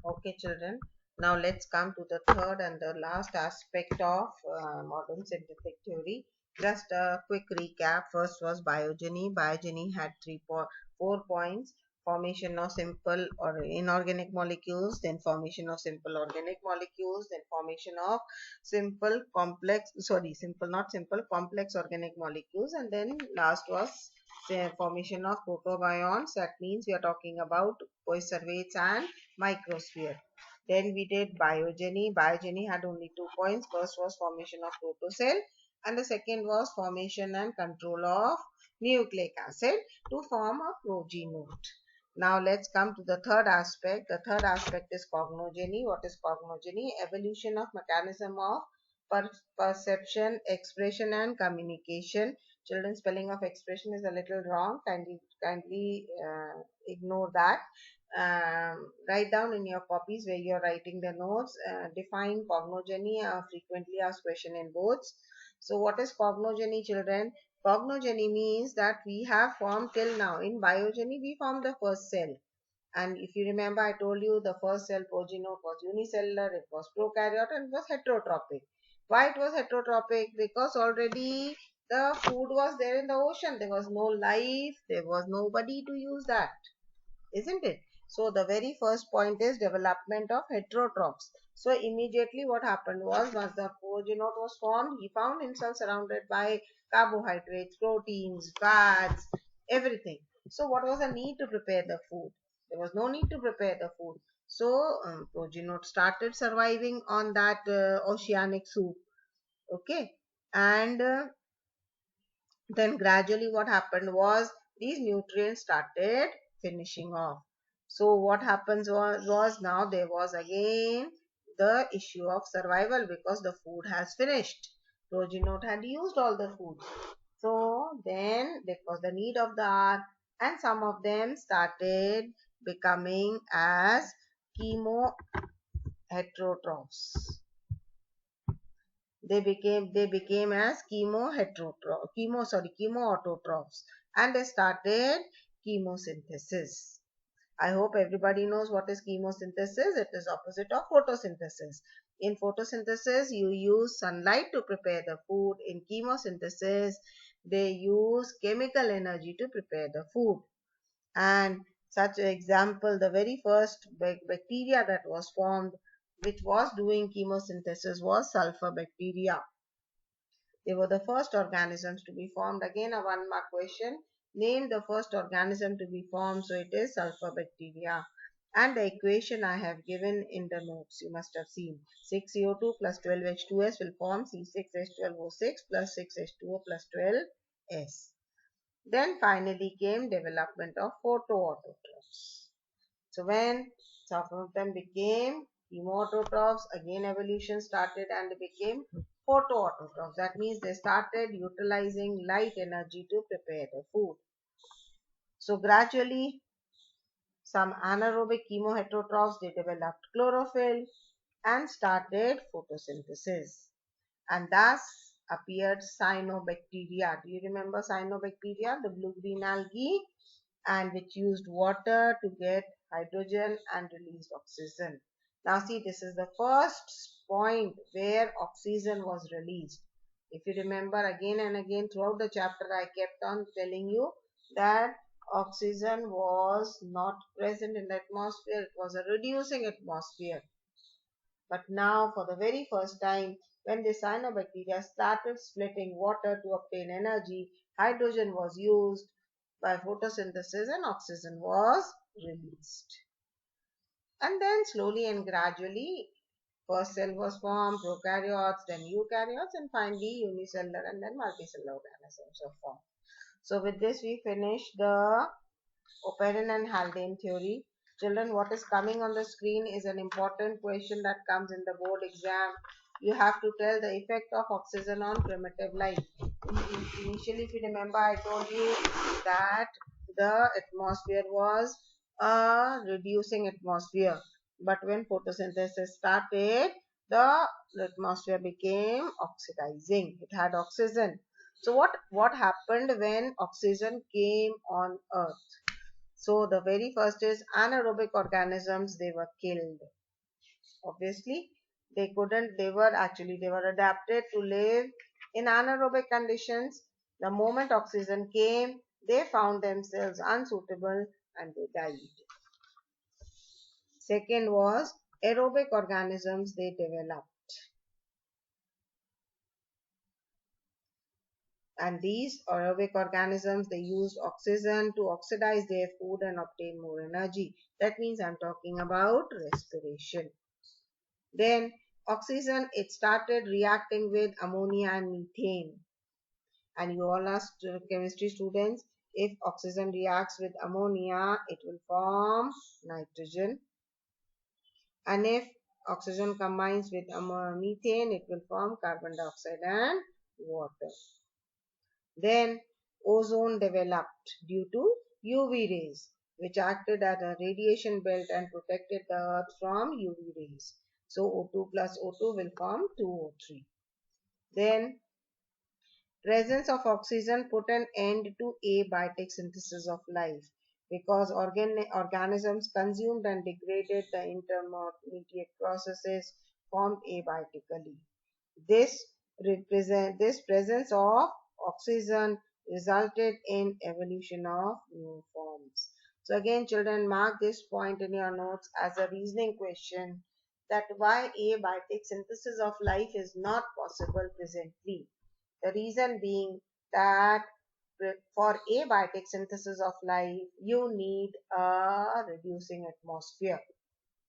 Okay, children. Now let's come to the third and the last aspect of modern scientific theory. Just a quick recap. First was biogeny. Biogeny had 4 points: formation of simple or inorganic molecules, then formation of simple organic molecules, then formation of simple, not simple, complex organic molecules, and then last was formation of protobions. That means we are talking about poisson and microsphere. Then we did biogeny. Biogeny had only 2 points. First was formation of protocell, and the second was formation and control of nucleic acid to form a progenote. Now let's come to the third aspect. The third aspect is cognogeny. What is cognogeny? Evolution of mechanism of perception, expression, and communication. Children, spelling of expression is a little wrong. Kindly ignore that. Write down in your copies where you are writing the notes. Define cognogeny, frequently asked question in boards. So what is cognogeny, children? Cognogeny means that we have formed till now. In biogeny, we formed the first cell. And if you remember, I told you the first cell progenote was unicellular, it was prokaryote, and it was heterotrophic. Why it was heterotrophic? Because already the food was there in the ocean. There was no life, there was nobody to use that, isn't it? So the very first point is development of heterotrophs. So immediately what happened was, once the progenote was formed, he found himself surrounded by carbohydrates, proteins, fats, everything. So what was the need to prepare the food? There was no need to prepare the food. So progenote started surviving on that oceanic soup. Okay, and then gradually what happened was these nutrients started finishing off. So what happens was now there was again the issue of survival because the food has finished. Progenote had used all the food. So then there was the need of the hour, and some of them started becoming as chemoheterotrophs. They became as chemoautotrophs, and they started chemosynthesis. I hope everybody knows what is chemosynthesis. It is opposite of photosynthesis. In photosynthesis, you use sunlight to prepare the food. In chemosynthesis, they use chemical energy to prepare the food. And such an example, the very first bacteria that was formed, which was doing chemosynthesis, was sulfur bacteria. They were the first organisms to be formed. Again, a 1 mark question. Name the first organism to be formed. So it is sulfur bacteria. And the equation I have given in the notes, you must have seen. 6CO2 plus 12H2S will form C6H12O6 plus 6H2O plus 12S. Then finally came development of photoautotrophs. So when some of them became chemoautotrophs, again evolution started and they became photoautotrophs. That means they started utilizing light energy to prepare the food. So gradually, some anaerobic chemoheterotrophs, they developed chlorophyll and started photosynthesis. And thus appeared cyanobacteria. Do you remember cyanobacteria, the blue-green algae, and which used water to get hydrogen and released oxygen. Now see, this is the first point where oxygen was released. If you remember, again and again throughout the chapter, I kept on telling you that oxygen was not present in the atmosphere. It was a reducing atmosphere. But now, for the very first time, when the cyanobacteria started splitting water to obtain energy, hydrogen was used by photosynthesis and oxygen was released. And then slowly and gradually, first cell was formed, prokaryotes, then eukaryotes, and finally unicellular and then multicellular organisms were formed. So with this, we finish the Oparin and Haldane theory. Children, what is coming on the screen is an important question that comes in the board exam. You have to tell the effect of oxygen on primitive life. Initially, if you remember, I told you that the atmosphere was a reducing atmosphere. But when photosynthesis started, the atmosphere became oxidizing. It had oxygen. So what happened when oxygen came on Earth? So the very first is anaerobic organisms, they were killed. Obviously, they were adapted to live in anaerobic conditions. The moment oxygen came, they found themselves unsuitable and they died. Second was aerobic organisms, they developed. And these aerobic organisms, they used oxygen to oxidize their food and obtain more energy. That means I'm talking about respiration. Then oxygen, it started reacting with ammonia and methane. And you all are chemistry students, if oxygen reacts with ammonia, it will form nitrogen. And if oxygen combines with methane, it will form carbon dioxide and water. Then ozone developed due to UV rays, which acted as a radiation belt and protected the earth from UV rays. So O2 plus O2 will form 2O3. Then presence of oxygen put an end to abiotic synthesis of life because organisms consumed and degraded the intermediate processes formed abiotically. This presence of oxygen resulted in evolution of new forms. So again, children, mark this point in your notes as a reasoning question, that why abiotic synthesis of life is not possible presently. The reason being that for abiotic synthesis of life, you need a reducing atmosphere,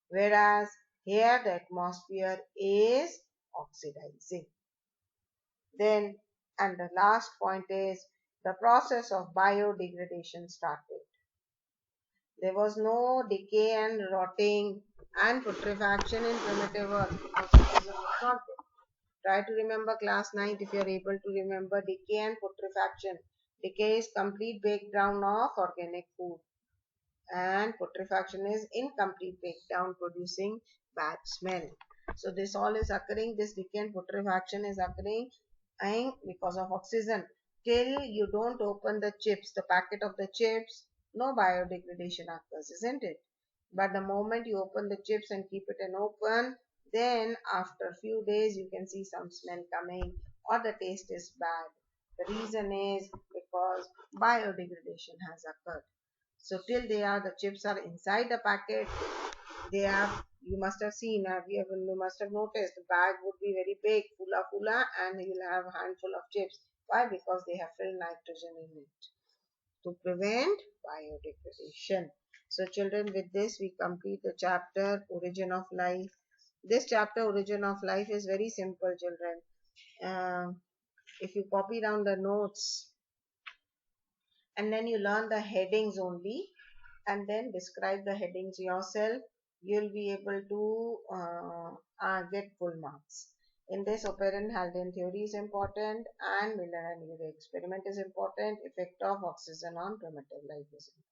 whereas here the atmosphere is oxidizing. Then, and the last point is the process of biodegradation started. There was no decay and rotting and putrefaction in primitive earth. Oxygen was not there. Try to remember class 9 if you are able to remember decay and putrefaction. Decay is complete breakdown of organic food, and putrefaction is incomplete breakdown producing bad smell. So this all is occurring, this decay and putrefaction is occurring and because of oxygen. Till you don't open the chips, the packet of the chips, no biodegradation occurs, isn't it? But the moment you open the chips and keep it in open, then after a few days you can see some smell coming or the taste is bad. The reason is because biodegradation has occurred. So till the chips are inside the packet, they have, you must have seen, you must have noticed the bag would be very big, fulla, and you'll have a handful of chips. Why? Because they have filled nitrogen in it to prevent biodegradation. So children, with this we complete the chapter Origin of Life. This chapter Origin of Life is very simple, children. If you copy down the notes and then you learn the headings only and then describe the headings yourself, you'll be able to get full marks. In this, O'Brien-Haldane theory is important and Miller and Urey experiment is important. Effect of oxygen on primitive life is important.